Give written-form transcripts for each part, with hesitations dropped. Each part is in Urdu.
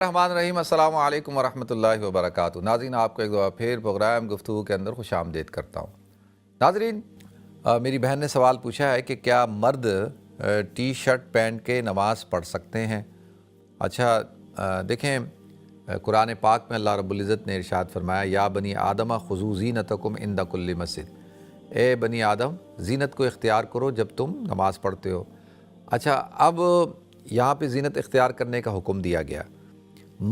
الرحمن الرحیم السلام علیکم ورحمۃ اللہ وبرکاتہ۔ ناظرین، آپ کو ایک دفعہ پھر پروگرام گفتگو کے اندر خوش آمدید کرتا ہوں۔ ناظرین، میری بہن نے سوال پوچھا ہے کہ کیا مرد ٹی شرٹ پہن کے نماز پڑھ سکتے ہیں؟ اچھا، دیکھیں، قرآن پاک میں اللہ رب العزت نے ارشاد فرمایا، یا بنی آدم خذوا زینتکم عند کل مسجد، اے بنی آدم زینت کو اختیار کرو جب تم نماز پڑھتے ہو۔ اچھا، اب یہاں پہ زینت اختیار کرنے کا حکم دیا گیا۔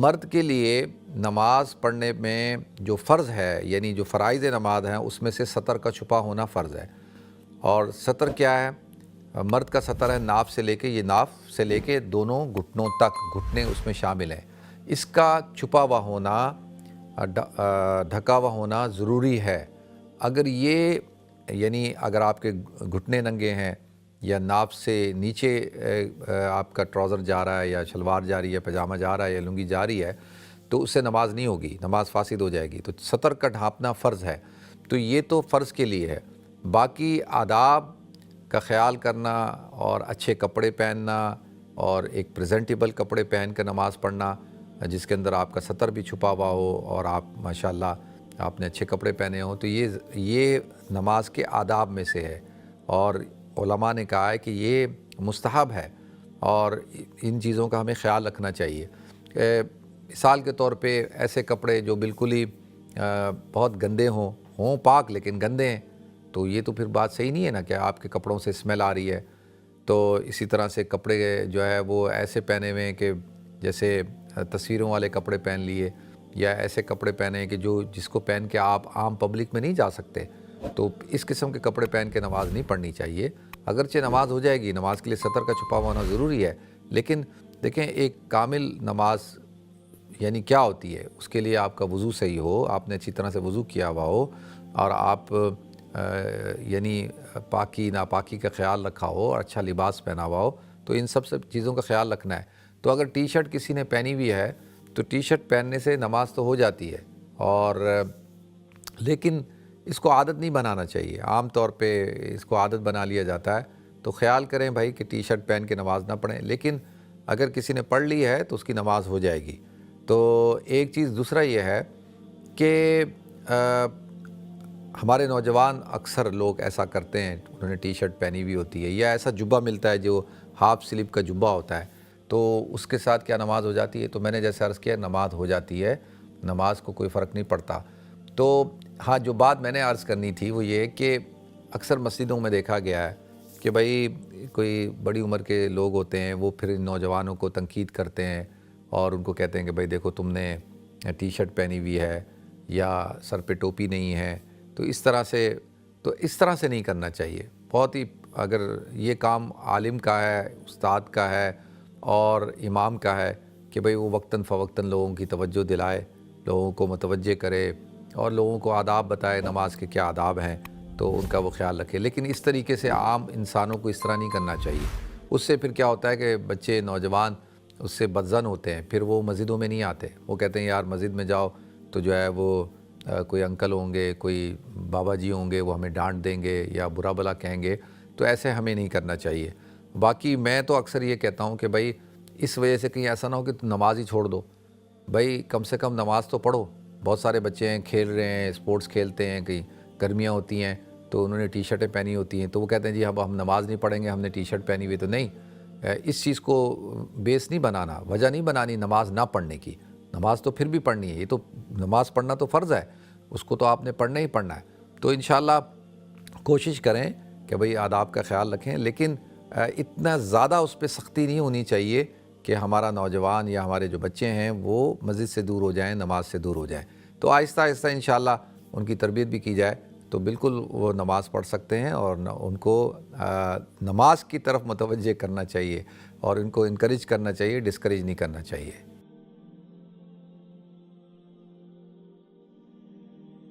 مرد کے لیے نماز پڑھنے میں جو فرض ہے، یعنی جو فرائض نماز ہیں، اس میں سے سطر کا چھپا ہونا فرض ہے۔ اور سطر کیا ہے؟ مرد کا سطر ہے ناف سے لے کے، یہ ناف سے لے کے دونوں گھٹنوں تک، گھٹنے اس میں شامل ہیں۔ اس کا چھپا ہوا ہونا، ڈھکا ہوا ہونا ضروری ہے۔ اگر یہ یعنی اگر آپ کے گھٹنے ننگے ہیں یا ناف سے نیچے آپ کا ٹراؤزر جا رہا ہے یا شلوار جا رہی ہے، پاجامہ جا رہا ہے یا لنگی جا رہی ہے، تو اس سے نماز نہیں ہوگی، نماز فاسد ہو جائے گی۔ تو سطر کا ڈھانپنا فرض ہے، تو یہ تو فرض کے لیے ہے۔ باقی آداب کا خیال کرنا اور اچھے کپڑے پہننا اور ایک پریزنٹیبل کپڑے پہن کر نماز پڑھنا، جس کے اندر آپ کا سطر بھی چھپا ہوا ہو اور آپ ماشاءاللہ آپ نے اچھے کپڑے پہنے ہوں، تو یہ نماز کے آداب میں سے ہے۔ اور علماء نے کہا ہے کہ یہ مستحب ہے اور ان چیزوں کا ہمیں خیال رکھنا چاہیے۔ مثال کے طور پہ ایسے کپڑے جو بالکل ہی بہت گندے ہوں پاک لیکن گندے ہیں، تو یہ تو پھر بات صحیح نہیں ہے نا، کہ آپ کے کپڑوں سے اسمیل آ رہی ہے۔ تو اسی طرح سے کپڑے جو ہے وہ ایسے پہنے ہوئے ہیں کہ جیسے تصویروں والے کپڑے پہن لیے، یا ایسے کپڑے پہنے ہیں کہ جس کو پہن کے آپ عام پبلک میں نہیں جا سکتے، تو اس قسم کے کپڑے پہن کے نماز نہیں پڑھنی چاہیے۔ اگرچہ نماز ہو جائے گی، نماز کے لیے سطر کا چھپا ہونا ضروری ہے، لیکن دیکھیں، ایک کامل نماز یعنی کیا ہوتی ہے؟ اس کے لیے آپ کا وضو صحیح ہو، آپ نے اچھی طرح سے وضو کیا ہوا ہو، اور آپ یعنی پاکی ناپاکی کا خیال رکھا ہو اور اچھا لباس پہنا ہوا ہو، تو ان سب چیزوں کا خیال رکھنا ہے۔ تو اگر ٹی شرٹ کسی نے پہنی ہوئی ہے تو ٹی شرٹ پہننے سے نماز تو ہو جاتی ہے، اور لیکن اس کو عادت نہیں بنانا چاہیے۔ عام طور پہ اس کو عادت بنا لیا جاتا ہے، تو خیال کریں بھائی کہ ٹی شرٹ پہن کے نماز نہ پڑھیں، لیکن اگر کسی نے پڑھ لی ہے تو اس کی نماز ہو جائے گی۔ تو ایک چیز دوسرا یہ ہے کہ ہمارے نوجوان اکثر لوگ ایسا کرتے ہیں، انہوں نے ٹی شرٹ پہنی ہوئی ہوتی ہے یا ایسا جبہ ملتا ہے جو ہاف سلیپ کا جبہ ہوتا ہے، تو اس کے ساتھ کیا نماز ہو جاتی ہے؟ تو میں نے جیسے عرض کیا، نماز ہو جاتی ہے، نماز کو کوئی فرق نہیں پڑتا۔ تو ہاں، جو بات میں نے عرض کرنی تھی وہ یہ کہ اکثر مسجدوں میں دیکھا گیا ہے کہ بھائی کوئی بڑی عمر کے لوگ ہوتے ہیں، وہ پھر ان نوجوانوں کو تنقید کرتے ہیں اور ان کو کہتے ہیں کہ بھائی دیکھو، تم نے ٹی شرٹ پہنی ہوئی ہے یا سر پہ ٹوپی نہیں ہے، تو اس طرح سے نہیں کرنا چاہیے۔ بہت ہی، اگر یہ کام عالم کا ہے، استاد کا ہے اور امام کا ہے کہ بھئی وہ وقتاً فوقتاً لوگوں کی توجہ دلائے، لوگوں کو متوجہ کرے اور لوگوں کو آداب بتائے، نماز کے کیا آداب ہیں، تو ان کا وہ خیال رکھے۔ لیکن اس طریقے سے عام انسانوں کو اس طرح نہیں کرنا چاہیے۔ اس سے پھر کیا ہوتا ہے کہ بچے، نوجوان اس سے بدظن ہوتے ہیں، پھر وہ مسجدوں میں نہیں آتے۔ وہ کہتے ہیں یار مسجد میں جاؤ تو جو ہے وہ کوئی انکل ہوں گے، کوئی بابا جی ہوں گے، وہ ہمیں ڈانٹ دیں گے یا برا بھلا کہیں گے، تو ایسے ہمیں نہیں کرنا چاہیے۔ باقی میں تو اکثر یہ کہتا ہوں کہ بھائی اس وجہ سے کہیں ایسا نہ ہو کہ تم نماز ہی چھوڑ دو۔ بھائی کم سے کم نماز تو پڑھو۔ بہت سارے بچے ہیں، کھیل رہے ہیں، اسپورٹس کھیلتے ہیں، کہیں گرمیاں ہوتی ہیں تو انہوں نے ٹی شرٹیں پہنی ہوتی ہیں، تو وہ کہتے ہیں جی اب ہم نماز نہیں پڑھیں گے، ہم نے ٹی شرٹ پہنی ہوئی۔ تو نہیں، اس چیز کو بیس نہیں بنانا، وجہ نہیں بنانی نماز نہ پڑھنے کی۔ نماز تو پھر بھی پڑھنی ہے، یہ تو نماز پڑھنا تو فرض ہے، اس کو تو آپ نے پڑھنا ہی پڑھنا ہے۔ تو انشاءاللہ کوشش کریں کہ بھئی آداب کا خیال رکھیں، لیکن اتنا زیادہ اس پہ سختی نہیں ہونی چاہیے کہ ہمارا نوجوان یا ہمارے جو بچے ہیں وہ مسجد سے دور ہو جائیں، نماز سے دور ہو جائیں۔ تو آہستہ آہستہ انشاءاللہ ان کی تربیت بھی کی جائے تو بالکل وہ نماز پڑھ سکتے ہیں، اور ان کو نماز کی طرف متوجہ کرنا چاہیے اور ان کو انکریج کرنا چاہیے، ڈسکریج نہیں کرنا چاہیے۔